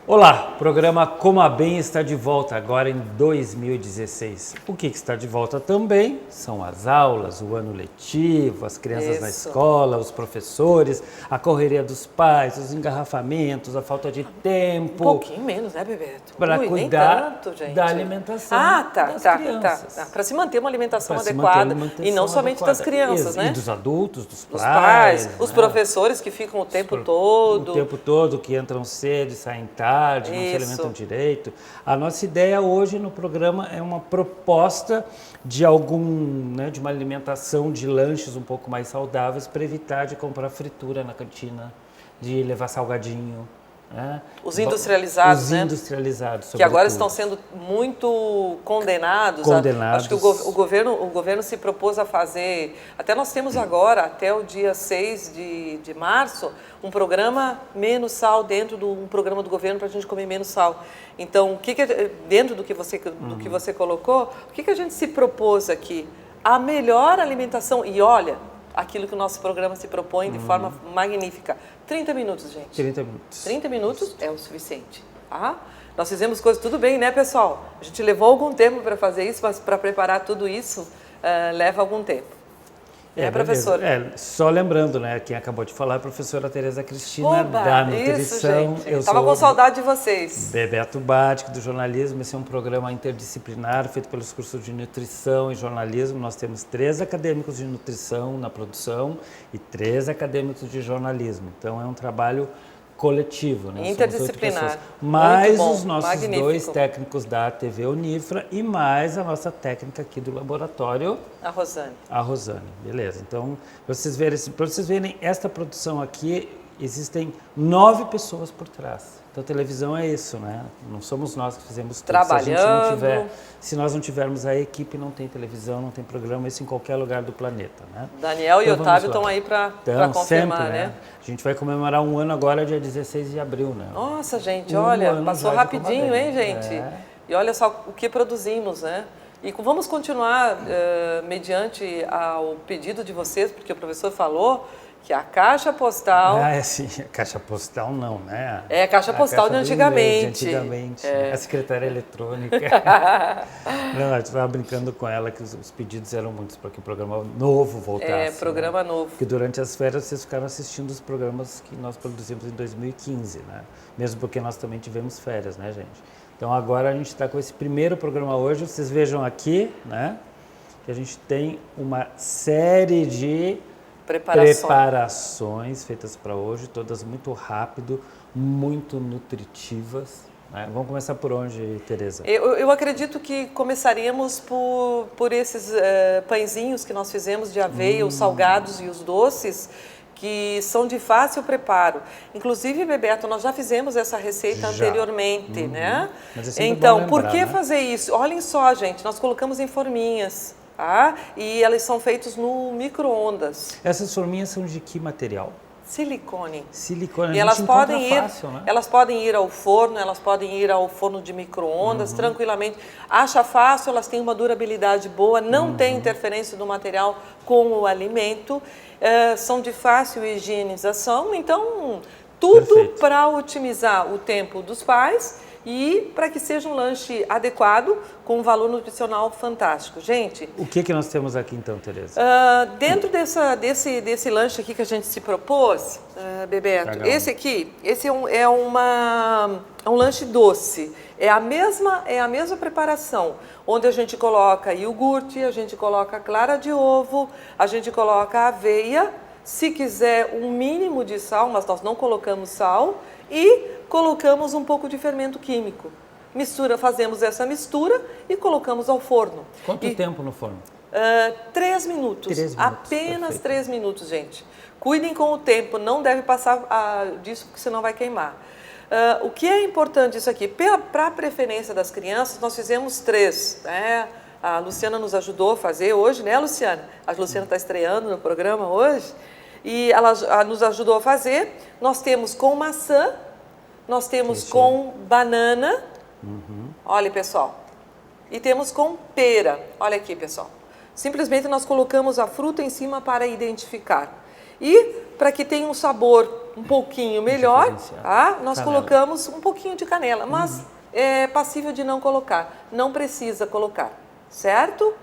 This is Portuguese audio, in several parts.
Olá, o programa Coma Bem está de volta agora em 2016. O que está de volta também são as aulas, o ano letivo, as crianças na escola, os professores, a correria dos pais, os engarrafamentos, a falta de tempo. Um pouquinho menos, né, Bebeto? Para cuidar da alimentação das crianças. Para se manter uma alimentação Pra se adequada. manter uma alimentação E não somente das adequada. crianças, né? E dos adultos, dos Os pais, os né? professores que ficam o tempo todo. O tempo todo, que entram cedo e saem tarde, não se alimentam direito. A nossa ideia hoje no programa é uma proposta de de uma alimentação de lanches um pouco mais saudáveis para evitar de comprar fritura na cantina, de levar salgadinho. Né? Os industrializados, Os né? industrializados, Que agora sobretudo. estão sendo muito condenados. Acho que o governo se propôs a fazer, até nós temos agora, até o dia 6 de março, um programa menos sal dentro de um programa do governo para a gente comer menos sal. Então, dentro do que você colocou, o que a gente se propôs aqui? A melhor alimentação, e olha, aquilo que o nosso programa se propõe de forma magnífica. 30 minutos, gente. 30 minutos. 30 minutos é o suficiente, tá? Nós fizemos coisas tudo bem, né, pessoal? A gente levou algum tempo para fazer isso, mas para preparar tudo isso leva algum tempo. Professora? Só lembrando, né, quem acabou de falar é a professora Tereza Cristina, da Nutrição. Isso, gente. Eu estava com saudade de vocês. Bebeto Batic, do jornalismo. Esse é um programa interdisciplinar feito pelos cursos de nutrição e jornalismo. Nós temos 3 acadêmicos de nutrição na produção e 3 acadêmicos de jornalismo. Então, é um trabalho coletivo, né? Interdisciplinar. Mais os nossos magnífico. 2 técnicos da TV Unifra e mais a nossa técnica aqui do laboratório. A Rosane, beleza. Então, para vocês verem esta produção aqui, existem 9 pessoas por trás. Então, televisão é isso, né? Não somos nós que fizemos tudo. Trabalhando. Se nós não tivermos a equipe, não tem televisão, não tem programa, isso em qualquer lugar do planeta, né? Daniel e Otávio estão aí para confirmar, sempre, né? A gente vai comemorar um ano agora, dia 16 de abril, né? Nossa, gente, olha, passou rapidinho, hein, gente? É. E olha só o que produzimos, né? E vamos continuar mediante ao pedido de vocês, porque o professor falou que a caixa postal... Sim, a caixa postal não, né? É a caixa postal de antigamente. A secretária eletrônica. Não, eu estava brincando com ela que os pedidos eram muitos para que o programa novo voltasse. Programa novo. Porque durante as férias vocês ficaram assistindo os programas que nós produzimos em 2015, né? Mesmo porque nós também tivemos férias, né, gente? Então agora a gente está com esse primeiro programa hoje. Vocês vejam aqui, né? Que a gente tem uma série de preparações feitas para hoje, todas muito rápido, muito nutritivas. Né? Vamos começar por onde, Tereza? Eu acredito que começaríamos por esses pãezinhos que nós fizemos de aveia, os salgados e os doces, que são de fácil preparo. Inclusive, Bebeto, nós já fizemos essa receita anteriormente, né? Mas é então, bom lembrar, por que né? fazer isso? Olhem só, gente, nós colocamos em forminhas. Tá? E elas são feitas no micro-ondas. Essas forminhas são de que material? Silicone. Silicone, E elas podem ir, fácil, né? elas podem ir ao forno, elas podem ir ao forno de micro-ondas tranquilamente. Acha fácil, elas têm uma durabilidade boa, não tem interferência do material com o alimento, são de fácil higienização, então tudo para otimizar o tempo dos pais e para que seja um lanche adequado, com um valor nutricional fantástico. Gente... O que nós temos aqui então, Tereza? Dentro desse lanche aqui que a gente se propôs, Bebeto, esse é um lanche doce. É a mesma preparação, onde a gente coloca iogurte, a gente coloca clara de ovo, a gente coloca aveia, se quiser um mínimo de sal, mas nós não colocamos sal, e colocamos um pouco de fermento químico. Fazemos essa mistura e colocamos ao forno. Quanto tempo no forno? 3 minutos. 3 minutos. Apenas Perfeito. 3 minutos, gente. Cuidem com o tempo, não deve passar disso, porque senão vai queimar. O que é importante isso aqui? Para a preferência das crianças, nós fizemos 3. Né? A Luciana nos ajudou a fazer hoje, né, Luciana? A Luciana está estreando no programa hoje. E ela nos ajudou a fazer. Nós temos com maçã, nós temos com banana. Olha, pessoal. E temos com pera. Olha aqui, pessoal. Simplesmente nós colocamos a fruta em cima para identificar. E para que tenha um sabor um pouquinho melhor, tá? Nós colocamos um pouquinho de canela, mas é passível de não colocar, não precisa colocar, certo?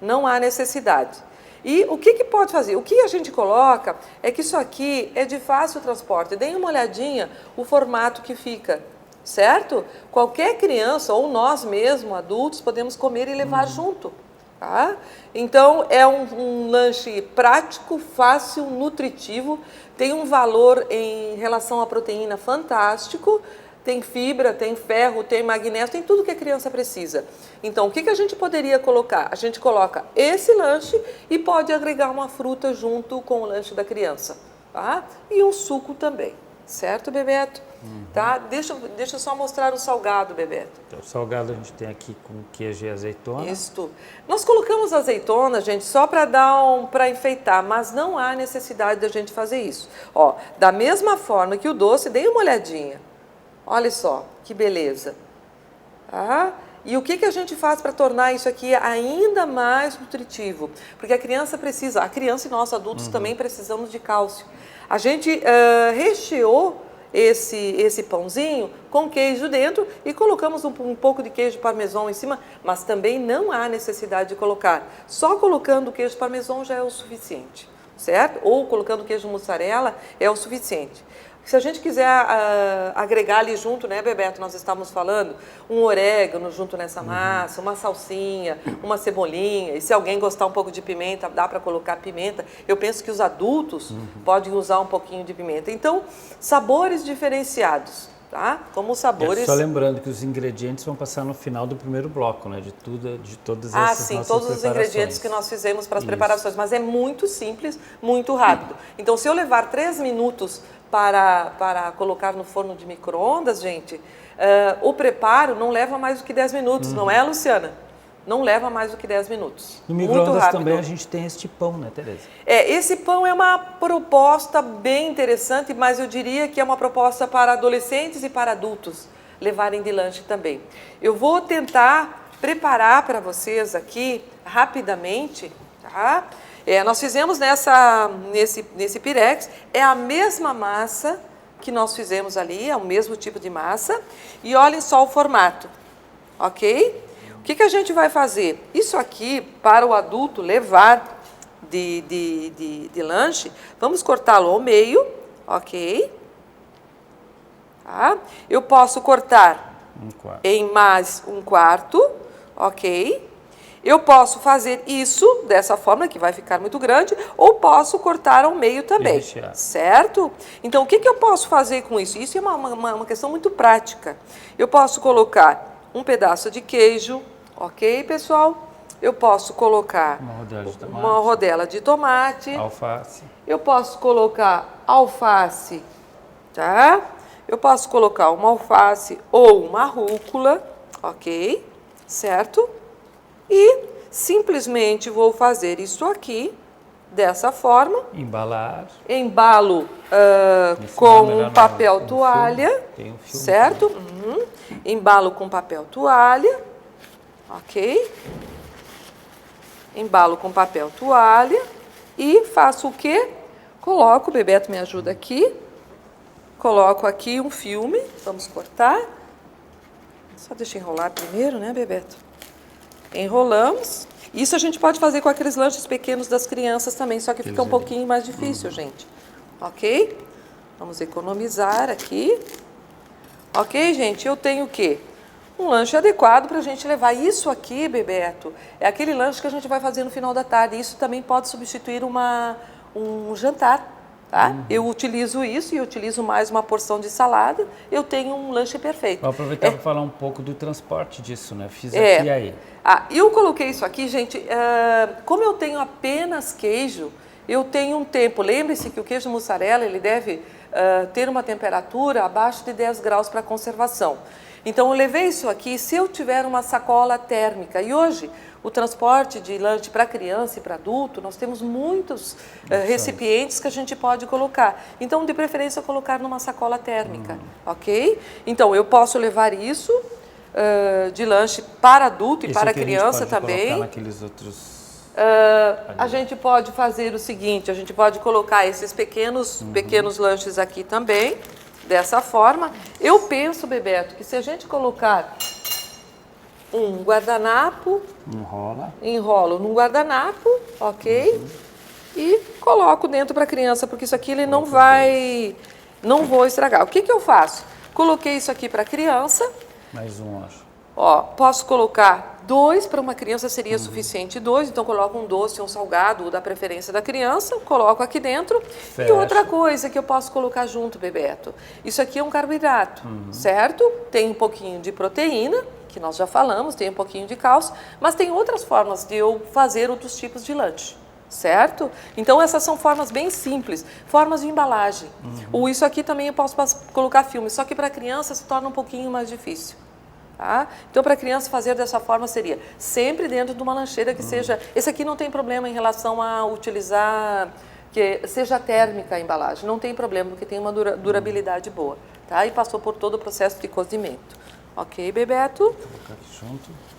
Não há necessidade. E o que pode fazer? O que a gente coloca é que isso aqui é de fácil transporte. Deem uma olhadinha o formato que fica, certo? Qualquer criança ou nós mesmos, adultos, podemos comer e levar junto, tá? Então, é um lanche prático, fácil, nutritivo, tem um valor em relação à proteína fantástico, tem fibra, tem ferro, tem magnésio, tem tudo que a criança precisa. Então, o que a gente poderia colocar? A gente coloca esse lanche e pode agregar uma fruta junto com o lanche da criança, tá? E um suco também, certo, Bebeto? Tá? Deixa eu só mostrar o salgado, Bebeto. Então, o salgado a gente tem aqui com queijo e azeitona. Isso. Nós colocamos azeitona, gente, só para para enfeitar, mas não há necessidade da gente fazer isso. Ó, da mesma forma que o doce, dê uma olhadinha. Olha só, que beleza. Tá? E o que a gente faz para tornar isso aqui ainda mais nutritivo? Porque a criança e nós adultos também precisamos de cálcio. A gente recheou esse pãozinho com queijo dentro e colocamos um pouco de queijo parmesão em cima, mas também não há necessidade de colocar. Só colocando o queijo parmesão já é o suficiente, certo? Ou colocando queijo mussarela é o suficiente. Se a gente quiser agregar ali junto, né, Bebeto, nós estávamos falando, um orégano junto nessa massa, uma salsinha, uma cebolinha, e se alguém gostar um pouco de pimenta, dá para colocar pimenta. Eu penso que os adultos podem usar um pouquinho de pimenta. Então, sabores diferenciados, tá? Como sabores... Só lembrando que os ingredientes vão passar no final do primeiro bloco, né, de todas essas sim, nossas todos os ingredientes que nós fizemos para as preparações, mas é muito simples, muito rápido. Então, se eu levar 3 minutos para colocar no forno de micro-ondas, gente, o preparo não leva mais do que 10 minutos, não é, Luciana? Não leva mais do que 10 minutos. No micro-ondas também a gente tem este pão, né, Tereza? Esse pão é uma proposta bem interessante, mas eu diria que é uma proposta para adolescentes e para adultos levarem de lanche também. Eu vou tentar preparar para vocês aqui, rapidamente, tá? Nós fizemos nesse pirex, é a mesma massa que nós fizemos ali, é o mesmo tipo de massa, e olhem só o formato, ok? O que a gente vai fazer? Isso aqui, para o adulto levar de lanche, vamos cortá-lo ao meio, ok? Tá? Eu posso cortar em mais 1/4, ok? Eu posso fazer isso dessa forma, que vai ficar muito grande, ou posso cortar ao meio também, certo? Então, o que eu posso fazer com isso? Isso é uma questão muito prática. Eu posso colocar um pedaço de queijo, ok, pessoal? Eu posso colocar uma rodela de tomate. Alface. Eu posso colocar alface, tá? Eu posso colocar uma alface ou uma rúcula, ok? Certo? E simplesmente vou fazer isso aqui, dessa forma. Embalar. Embalo com um papel toalha, certo? Embalo com papel toalha, ok? Embalo com papel toalha e faço o quê? Coloco, o Bebeto me ajuda aqui, coloco aqui um filme, vamos cortar. Só deixa eu enrolar primeiro, né, Bebeto? Enrolamos. Isso a gente pode fazer com aqueles lanches pequenos das crianças também, só que fica um pouquinho mais difícil, gente. Ok? Vamos economizar aqui. Ok, gente? Eu tenho o quê? Um lanche adequado para a gente levar. Isso aqui, Bebeto, é aquele lanche que a gente vai fazer no final da tarde. Isso também pode substituir um jantar. Tá? Eu utilizo isso e utilizo mais uma porção de salada, eu tenho um lanche perfeito. Vou aproveitar para falar um pouco do transporte disso, né? Fiz aqui e aí. Eu coloquei isso aqui, gente, como eu tenho apenas queijo, eu tenho um tempo. Lembre-se que o queijo mussarela, ele deve ter uma temperatura abaixo de 10 graus para conservação. Então, eu levei isso aqui, se eu tiver uma sacola térmica, e hoje o transporte de lanche para criança e para adulto, nós temos muitos recipientes que a gente pode colocar. Então, de preferência, colocar numa sacola térmica, ok? Então, eu posso levar isso de lanche para adulto e para criança também. Colocar naqueles outros A gente pode fazer o seguinte, a gente pode colocar esses pequenos lanches aqui também, dessa forma. Eu penso, Bebeto, que se a gente colocar um guardanapo, enrolo num guardanapo, ok? E coloco dentro para a criança, porque isso aqui ele não vou estragar. O que eu faço? Coloquei isso aqui para a criança. Mais um, acho. Ó, posso colocar 2, para uma criança seria suficiente 2, então coloco um doce, um salgado, da preferência da criança, coloco aqui dentro. Fecha. E outra coisa que eu posso colocar junto, Bebeto, isso aqui é um carboidrato, certo? Tem um pouquinho de proteína, que nós já falamos, tem um pouquinho de cálcio, mas tem outras formas de eu fazer outros tipos de lanche. Certo? Então essas são formas bem simples, formas de embalagem. Ou isso aqui também eu posso colocar filme, só que para a criança se torna um pouquinho mais difícil. Tá? Então para a criança fazer dessa forma seria sempre dentro de uma lancheira que seja... Esse aqui não tem problema em relação a utilizar, que seja térmica a embalagem, não tem problema porque tem uma durabilidade boa. Tá? E passou por todo o processo de cozimento. Ok, Bebeto? Vou colocar aqui junto.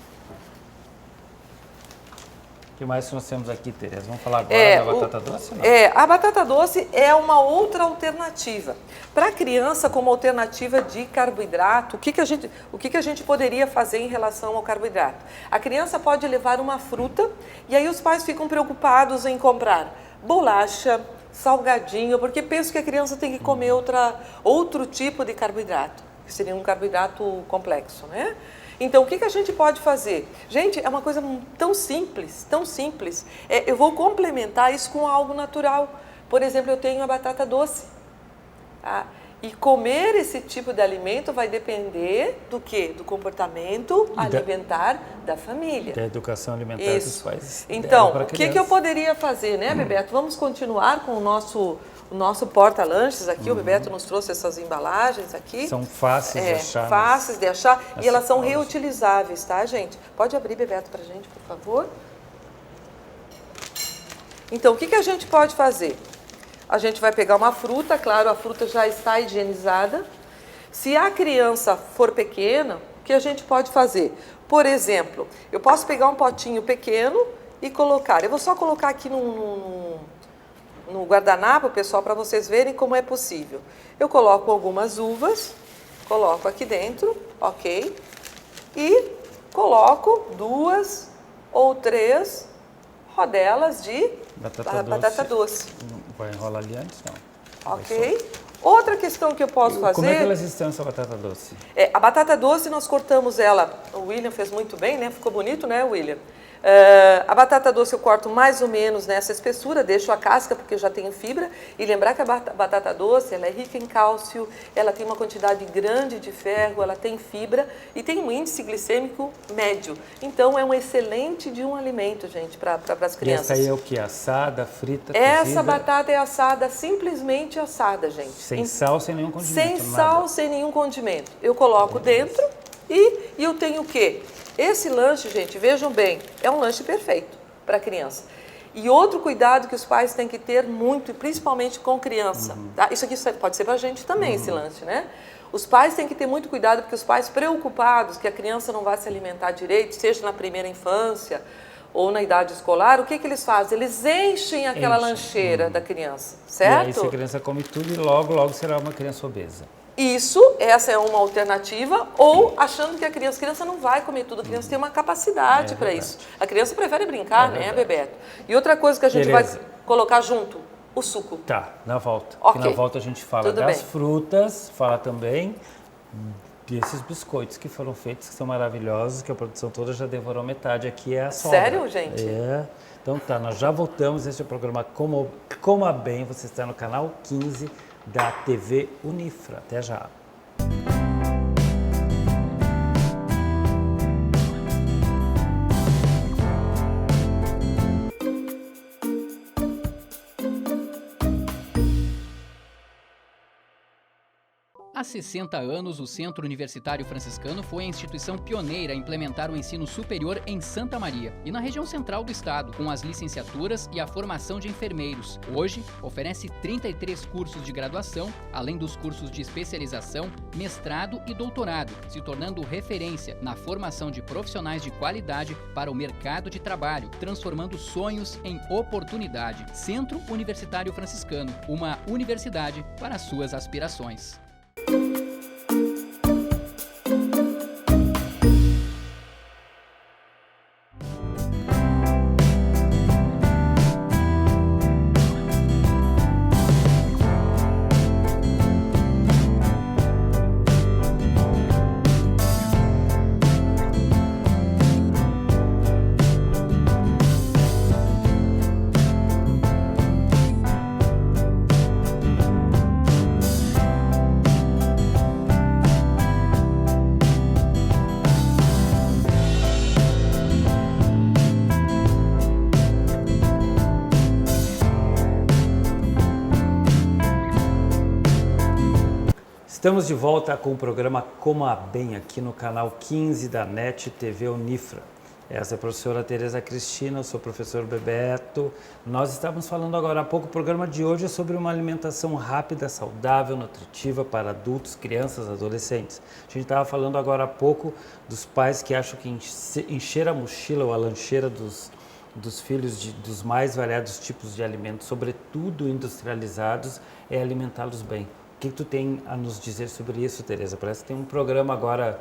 O que mais nós temos aqui, Tereza? Vamos falar agora da batata doce? Não? A batata doce é uma outra alternativa. Para a criança, como alternativa de carboidrato, o que a gente poderia fazer em relação ao carboidrato? A criança pode levar uma fruta e aí os pais ficam preocupados em comprar bolacha, salgadinho, porque pensam que a criança tem que comer outro tipo de carboidrato, que seria um carboidrato complexo, né? Então, o que a gente pode fazer? Gente, é uma coisa tão simples, tão simples. Eu vou complementar isso com algo natural. Por exemplo, eu tenho a batata doce. Tá? E comer esse tipo de alimento vai depender do quê? Do comportamento alimentar da família. Da educação alimentar dos pais. Então, o que eu poderia fazer, né, Bebeto? Vamos continuar com o nosso porta-lanches aqui. O Bebeto nos trouxe essas embalagens aqui. São fáceis de achar. Fáceis de achar e elas são reutilizáveis, tá, gente? Pode abrir, Bebeto, pra gente, por favor. Então, o que a gente pode fazer? A gente vai pegar uma fruta, claro, a fruta já está higienizada. Se a criança for pequena, o que a gente pode fazer? Por exemplo, eu posso pegar um potinho pequeno e colocar. Eu vou só colocar aqui no guardanapo, pessoal, para vocês verem como é possível. Eu coloco algumas uvas, coloco aqui dentro, ok? E coloco 2 ou 3 rodelas de batata doce. Vai enrolar ali antes? Não. Ok? Outra questão que eu posso fazer... Como é que elas estão, essa batata doce? A batata doce, nós cortamos ela... O William fez muito bem, né? Ficou bonito, né, William? A batata doce eu corto mais ou menos nessa espessura, deixo a casca porque eu já tenho fibra. E lembrar que a batata doce, ela é rica em cálcio, ela tem uma quantidade grande de ferro, ela tem fibra e tem um índice glicêmico médio. Então é um excelente de um alimento, gente, para as crianças. E essa aí é o que? Assada, frita, Essa cozida? batata é assada, simplesmente assada, gente. Sem sal, sem nenhum condimento? Sem sal, sem nenhum condimento. Eu coloco dentro e eu tenho o quê? Esse lanche, gente, vejam bem, é um lanche perfeito para criança. E outro cuidado que os pais têm que ter muito, principalmente com criança. Tá? Isso aqui pode ser para a gente também, esse lanche, né? Os pais têm que ter muito cuidado, porque os pais preocupados que a criança não vai se alimentar direito, seja na primeira infância ou na idade escolar, o que eles fazem? Eles enchem aquela lancheira da criança, certo? E aí, se a criança come tudo e logo será uma criança obesa. Essa é uma alternativa, ou achando que a criança não vai comer tudo, a criança tem uma capacidade para isso. A criança prefere brincar, né, Bebeto? E outra coisa que a gente vai colocar junto, o suco. Tá, na volta. Okay. Na volta a gente fala das frutas, fala também desses biscoitos que foram feitos, que são maravilhosos, que a produção toda já devorou metade aqui, é a sobra. Sério, gente? Então tá, nós já voltamos, este é o programa Coma Bem, você está no canal 15 da TV Unifra. Até já. Há 60 anos, o Centro Universitário Franciscano foi a instituição pioneira a implementar o ensino superior em Santa Maria e na região central do estado, com as licenciaturas e a formação de enfermeiros. Hoje, oferece 33 cursos de graduação, além dos cursos de especialização, mestrado e doutorado, se tornando referência na formação de profissionais de qualidade para o mercado de trabalho, transformando sonhos em oportunidade. Centro Universitário Franciscano, uma universidade para suas aspirações. Estamos de volta com o programa Coma Bem, aqui no canal 15 da NET TV Unifra. Essa é a professora Tereza Cristina, eu sou o professor Bebeto. Nós estávamos falando agora há pouco, o programa de hoje é sobre uma alimentação rápida, saudável, nutritiva para adultos, crianças, adolescentes. A gente estava falando agora há pouco dos pais que acham que encher a mochila ou a lancheira dos filhos dos mais variados tipos de alimentos, sobretudo industrializados, é alimentá-los bem. O que tu tem a nos dizer sobre isso, Tereza? Parece que tem um programa agora,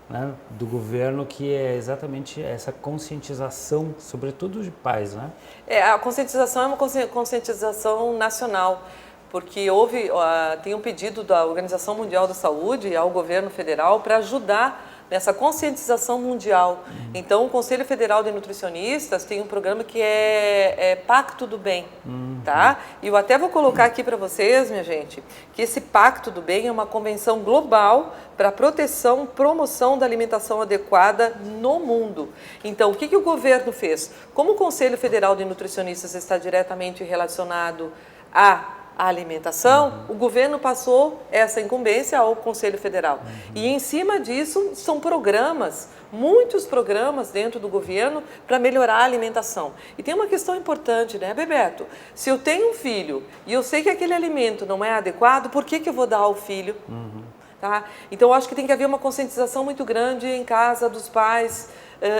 né, do governo que é exatamente essa conscientização, sobretudo de pais, né? A conscientização é uma conscientização nacional, porque tem um pedido da Organização Mundial da Saúde ao governo federal para ajudar nessa conscientização mundial. Então, o Conselho Federal de Nutricionistas tem um programa que é Pacto do Bem, tá? E eu até vou colocar aqui para vocês, minha gente, que esse Pacto do Bem é uma convenção global para a proteção e promoção da alimentação adequada no mundo. Então, o que o governo fez? Como o Conselho Federal de Nutricionistas está diretamente relacionado à alimentação, o governo passou essa incumbência ao Conselho Federal. E em cima disso são programas, muitos programas dentro do governo para melhorar a alimentação. E tem uma questão importante, né, Bebeto? Se eu tenho um filho e eu sei que aquele alimento não é adequado, por que eu vou dar ao filho? Tá? Então, eu acho que tem que haver uma conscientização muito grande em casa dos pais,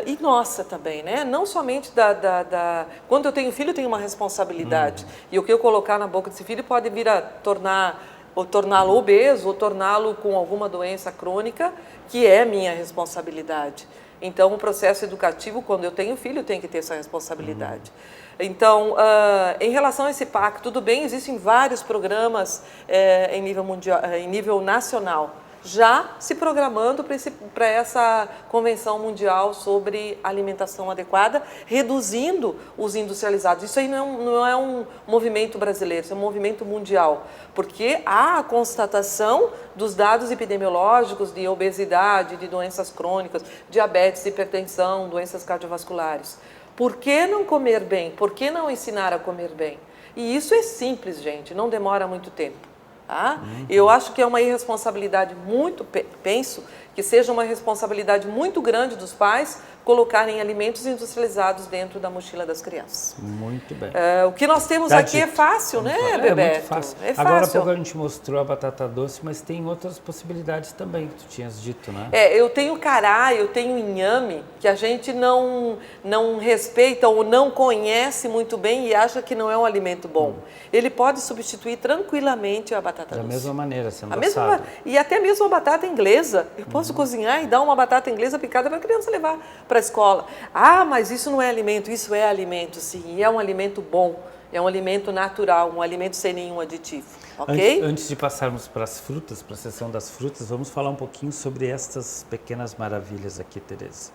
e nossa também, né? Não somente Quando eu tenho filho, eu tenho uma responsabilidade. E o que eu colocar na boca desse filho pode vir a torná-lo obeso ou torná-lo com alguma doença crônica, que é minha responsabilidade. Então, o processo educativo, quando eu tenho filho, tem que ter essa responsabilidade. Então, em relação a esse pacto do bem, existem vários programas em nível mundial, em nível nacional, já se programando para essa Convenção Mundial sobre Alimentação Adequada, reduzindo os industrializados. Isso aí não é um movimento brasileiro, isso é um movimento mundial, porque há a constatação dos dados epidemiológicos de obesidade, de doenças crônicas, diabetes, hipertensão, doenças cardiovasculares. Por que não comer bem? Por que não ensinar a comer bem? E isso é simples, gente, não demora muito tempo. Tá? Eu acho que é uma irresponsabilidade penso que seja uma responsabilidade muito grande dos pais colocarem alimentos industrializados dentro da mochila das crianças. Muito bem. O que nós temos aqui é fácil, né, Bebeto? É muito fácil. Agora há pouco a gente mostrou a batata doce, mas tem outras possibilidades também que tu tinhas dito, né? Eu tenho cará, eu tenho inhame, que a gente não respeita ou não conhece muito bem e acha que não é um alimento bom. Ele pode substituir tranquilamente a batata doce. Da mesma maneira, sendo assado. E até mesmo a batata inglesa. Eu posso cozinhar e dar uma batata inglesa picada para a criança levar para a escola. Ah, mas isso não é alimento. Isso é alimento, sim. E é um alimento bom. É um alimento natural, um alimento sem nenhum aditivo. Ok? Antes de passarmos para as frutas, para a seção das frutas, vamos falar um pouquinho sobre estas pequenas maravilhas aqui, Tereza.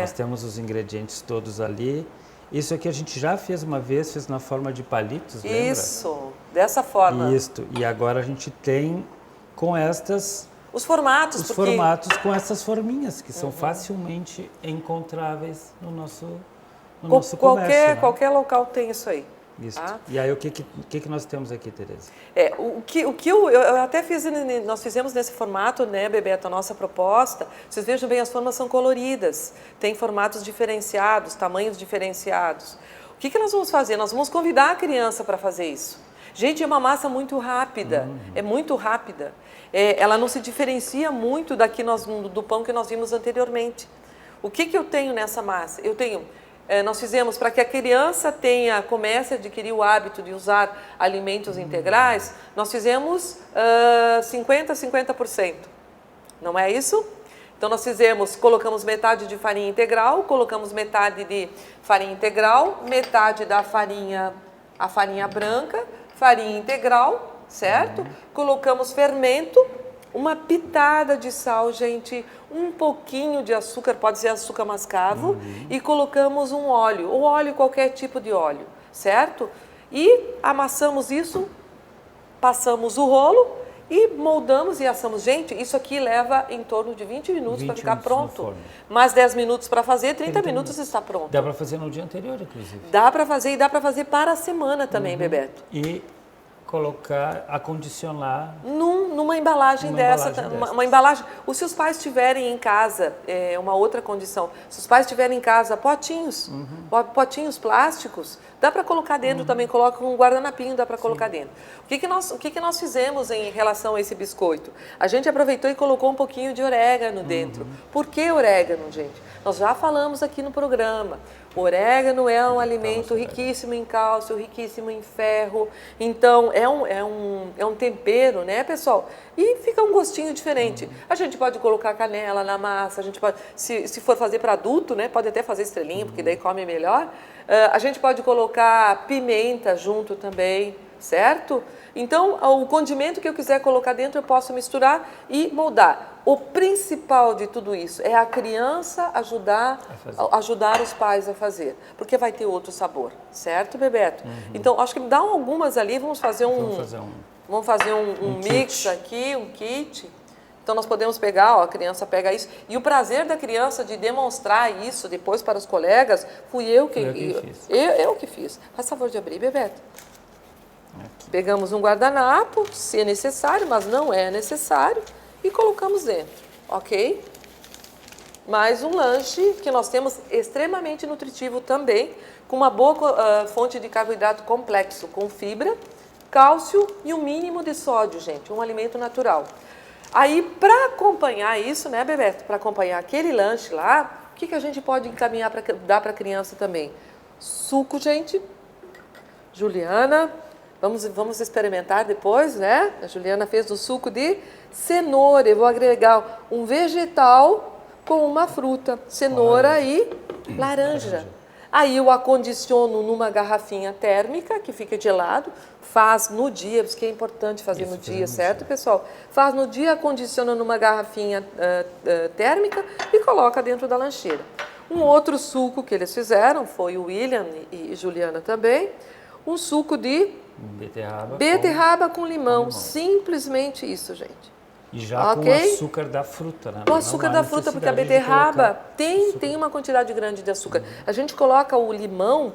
Nós temos os ingredientes todos ali. Isso aqui a gente já fez uma vez, fez na forma de palitos, lembra? Isso, dessa forma. Isso, e agora a gente tem com estas... Os formatos com essas forminhas, que são facilmente encontráveis no nosso comércio. Qualquer local tem isso aí. Isso. Tá? E aí, o que nós temos aqui, Tereza? O que eu até fiz, nós fizemos nesse formato, né, Bebeto, a nossa proposta. Vocês vejam bem, as formas são coloridas, tem formatos diferenciados, tamanhos diferenciados. O que nós vamos fazer? Nós vamos convidar a criança para fazer isso. Gente, é uma massa muito rápida, é muito rápida. Ela não se diferencia muito do pão que nós vimos anteriormente. O que eu tenho nessa massa? Nós fizemos para que a criança comece a adquirir o hábito de usar alimentos integrais, nós fizemos 50%. Não é isso? Então nós colocamos metade de farinha integral, colocamos metade de farinha integral, metade da farinha, a farinha branca, farinha integral, certo? Colocamos fermento, uma pitada de sal, gente, um pouquinho de açúcar, pode ser açúcar mascavo, e colocamos um óleo, ou óleo, qualquer tipo de óleo, certo? E amassamos isso, passamos o rolo e moldamos e assamos. Gente, isso aqui leva em torno de 20 minutos para ficar pronto. Mais 10 minutos para fazer, 30 minutos está pronto. Dá para fazer no dia anterior, inclusive. Dá para fazer e dá para fazer para a semana também, Bebeto. E acondicionar numa embalagem dessa. Uma embalagem. Se os pais tiverem em casa, uma outra condição, se os pais tiverem em casa potinhos, potinhos plásticos, dá para colocar dentro também, coloca um guardanapinho, dá para colocar dentro. O que nós fizemos em relação a esse biscoito? A gente aproveitou e colocou um pouquinho de orégano dentro. Por que orégano, gente? Nós já falamos aqui no programa. O orégano é um alimento riquíssimo em cálcio, riquíssimo em ferro. Então, é um tempero, né, pessoal? E fica um gostinho diferente. A gente pode colocar canela na massa, a gente pode, se for fazer para adulto, né, pode até fazer estrelinha, porque daí come melhor. A gente pode colocar pimenta junto também, certo? Então, o condimento que eu quiser colocar dentro, eu posso misturar e moldar. O principal de tudo isso é a criança ajudar os pais a fazer, porque vai ter outro sabor, certo, Bebeto? Então, acho que dá algumas ali, vamos fazer um mix aqui, um kit. Então, nós podemos pegar, a criança pega isso. E o prazer da criança de demonstrar isso depois para os colegas, fui eu que fiz. Faz favor de abrir, Bebeto. Aqui. Pegamos um guardanapo, se é necessário, mas não é necessário, e colocamos dentro, ok? Mais um lanche que nós temos extremamente nutritivo também, com uma boa fonte de carboidrato complexo, com fibra, cálcio e um mínimo de sódio, gente, um alimento natural. Aí, para acompanhar isso, né, Bebeto, para acompanhar aquele lanche lá, o que a gente pode encaminhar para dar para a criança também? Suco, gente. Juliana, vamos experimentar depois, né? A Juliana fez o suco de cenoura. Eu vou agregar um vegetal com uma fruta, cenoura e laranja. Aí eu acondiciono numa garrafinha térmica, que fica gelado, faz no dia, porque é importante fazer no dia, certo, pessoal? Faz no dia, acondiciona numa garrafinha térmica e coloca dentro da lancheira. Um outro suco que eles fizeram, foi o William e Juliana também, um suco de beterraba com limão. Simplesmente isso, gente. E já com o açúcar da fruta, né? O açúcar da fruta, porque a beterraba tem uma quantidade grande de açúcar. A gente coloca o limão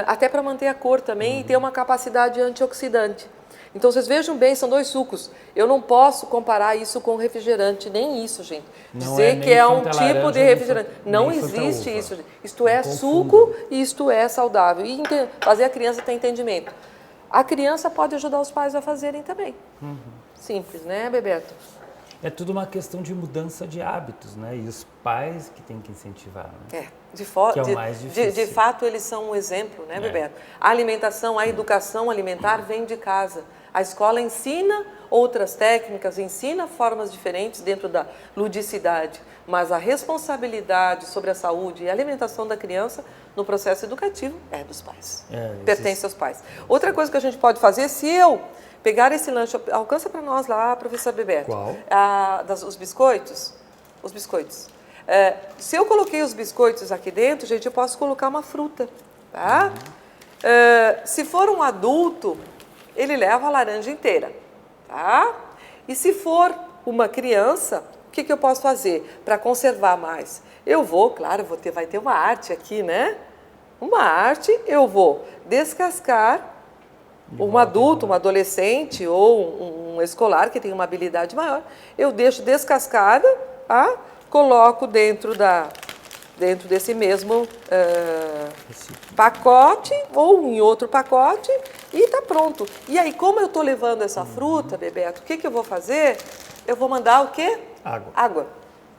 até para manter a cor também e ter uma capacidade antioxidante. Então, vocês vejam bem, são dois sucos. Eu não posso comparar isso com refrigerante, nem isso, gente. Dizer que é um tipo de refrigerante. Não existe isso. Isto é suco e isto é saudável. E fazer a criança ter entendimento. A criança pode ajudar os pais a fazerem também. Simples, né, Bebeto? É tudo uma questão de mudança de hábitos, né? E os pais que têm que incentivar, né? Que é o mais difícil. De fato, eles são um exemplo, né, Bebeto? A alimentação, a educação alimentar vem de casa. A escola ensina outras técnicas, ensina formas diferentes dentro da ludicidade, mas a responsabilidade sobre a saúde e a alimentação da criança no processo educativo é dos pais. Pertence aos pais. Outra coisa que a gente pode fazer, se eu pegar esse lanche, alcança para nós lá, professor Bebeto. Qual? Os biscoitos. Os biscoitos. Se eu coloquei os biscoitos aqui dentro, gente, eu posso colocar uma fruta, tá? Se for um adulto, ele leva a laranja inteira, tá? E se for uma criança, o que eu posso fazer para conservar mais? Vai ter uma arte aqui, né? Uma arte, eu vou descascar um adulto, um adolescente ou um escolar que tem uma habilidade maior. Eu deixo descascada, tá? Coloco dentro desse mesmo pacote ou em outro pacote e está pronto. E aí, como eu estou levando essa fruta, Bebeto, o que eu vou fazer? Eu vou mandar o quê? Água. Água.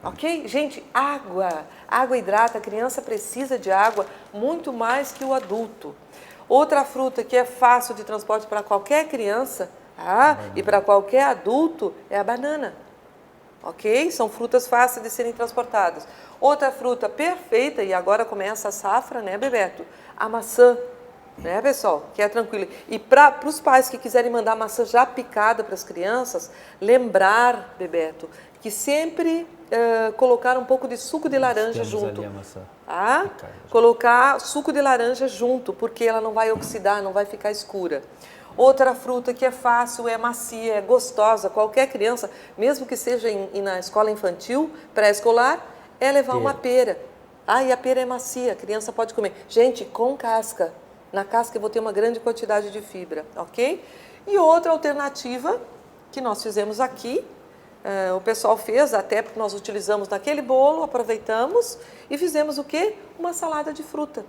Ok? Gente, água. Água hidrata, a criança precisa de água muito mais que o adulto. Outra fruta que é fácil de transporte para qualquer criança e para qualquer adulto é a banana. Ok? São frutas fáceis de serem transportadas. Outra fruta perfeita, e agora começa a safra, né, Bebeto? A maçã, né, pessoal? Que é tranquilo. E para os pais que quiserem mandar maçã já picada para as crianças, lembrar, Bebeto, que sempre colocar um pouco de suco de laranja junto. Ali a maçã. Colocar suco de laranja junto, porque ela não vai oxidar, não vai ficar escura. Outra fruta que é fácil, é macia, é gostosa, qualquer criança, mesmo que seja na escola infantil, pré-escolar, é levar uma pera. E a pera é macia, a criança pode comer. Gente, com casca. Na casca eu vou ter uma grande quantidade de fibra, ok? E outra alternativa que nós fizemos aqui, o pessoal fez, até porque nós utilizamos naquele bolo, aproveitamos e fizemos o quê? Uma salada de fruta.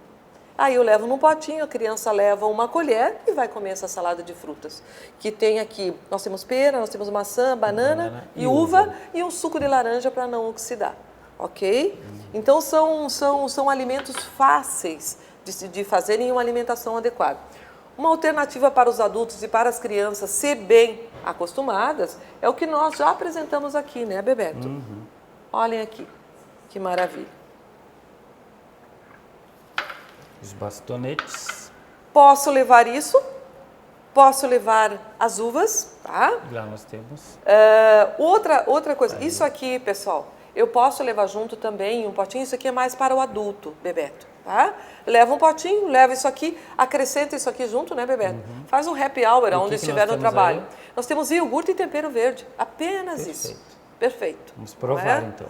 Aí eu levo num potinho, a criança leva uma colher e vai comer essa salada de frutas. Que tem aqui, nós temos pera, nós temos maçã, banana e uva e um suco de laranja para não oxidar, ok? Então são alimentos fáceis de fazerem uma alimentação adequada. Uma alternativa para os adultos e para as crianças ser bem acostumadas é o que nós já apresentamos aqui, né, Bebeto? Olhem aqui, que maravilha. Os bastonetes. Posso levar isso, posso levar as uvas, tá? Lá nós temos. Outra coisa, isso aqui, pessoal, eu posso levar junto também um potinho, isso aqui é mais para o adulto, Bebeto, tá? Leva um potinho, leva isso aqui, acrescenta isso aqui junto, né, Bebeto? Faz um happy hour onde estiver no trabalho. Aí? Nós temos iogurte e tempero verde, apenas isso. Perfeito. Vamos provar, então.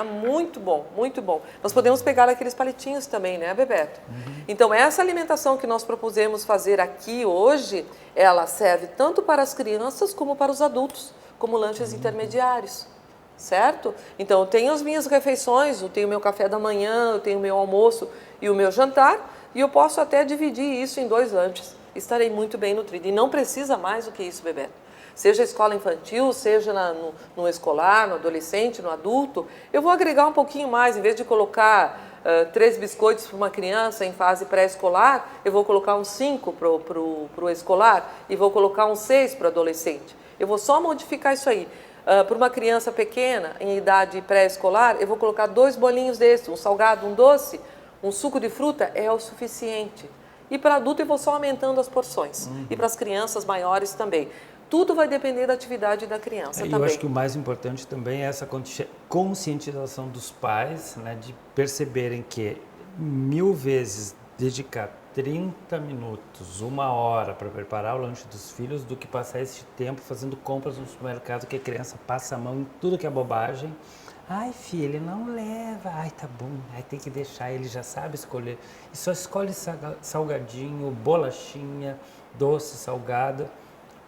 Muito bom, muito bom. Nós podemos pegar aqueles palitinhos também, né, Bebeto? Então, essa alimentação que nós propusemos fazer aqui hoje, ela serve tanto para as crianças como para os adultos, como lanches intermediários, certo? Então, eu tenho as minhas refeições, eu tenho o meu café da manhã, eu tenho o meu almoço e o meu jantar, e eu posso até dividir isso em 2 lanches. Estarei muito bem nutrida. E não precisa mais do que isso, Bebeto. Seja escola infantil, seja no escolar, no adolescente, no adulto, eu vou agregar um pouquinho mais. Em vez de colocar 3 biscoitos para uma criança em fase pré-escolar, eu vou colocar uns 5 para o escolar e vou colocar uns 6 para o adolescente. Eu vou só modificar isso aí. Para uma criança pequena, em idade pré-escolar, eu vou colocar 2 bolinhos desses, um salgado, um doce, um suco de fruta, é o suficiente. E para adulto eu vou só aumentando as porções. E para as crianças maiores também. Tudo vai depender da atividade da criança também. Eu acho que o mais importante também é essa conscientização dos pais, né, de perceberem que 1000 vezes dedicar 30 minutos, 1 hora para preparar o lanche dos filhos do que passar esse tempo fazendo compras no supermercado que a criança passa a mão em tudo que é bobagem. Ai, filho, não leva. Ai, tá bom. Ai, tem que deixar, ele já sabe escolher. E só escolhe salgadinho, bolachinha, doce, salgada.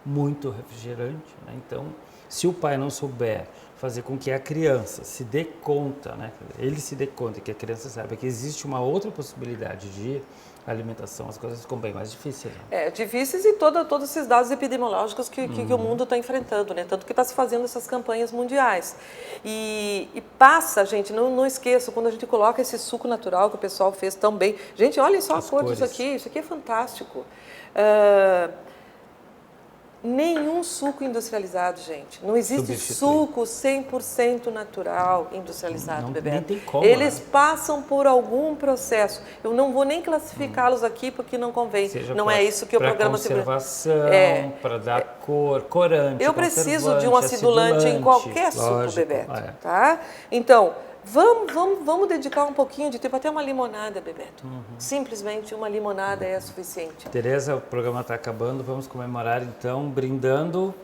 Muito refrigerante, né? Então, se o pai não souber fazer com que a criança se dê conta, né? Ele se dê conta, que a criança saiba que existe uma outra possibilidade de alimentação, as coisas ficam bem mais difíceis. Né? Difíceis e todos esses dados epidemiológicos que o mundo está enfrentando, né? Tanto que está se fazendo essas campanhas mundiais. E passa, gente, não esqueça, quando a gente coloca esse suco natural que o pessoal fez tão bem. Gente, olhem só a cor disso aqui, isso aqui é fantástico. Nenhum suco industrializado, gente. Não existe suco 100% natural industrializado, Bebeto. Nem tem como, Eles passam por algum processo. Eu não vou nem classificá-los aqui porque não convém. Não é isso que o programa... Para conservação, para dar cor, corante, eu preciso de um acidulante em qualquer suco, Bebeto. Tá? Então, vamos dedicar um pouquinho de tempo, até uma limonada, Bebeto. Simplesmente uma limonada é suficiente. Tereza, o programa está acabando, vamos comemorar então, brindando...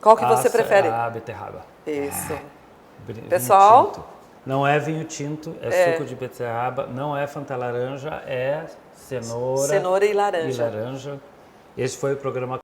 Qual que você prefere? A beterraba. Isso. Pessoal, Não é vinho tinto, é suco de beterraba, não é Fanta laranja, é cenoura e laranja. Esse foi o programa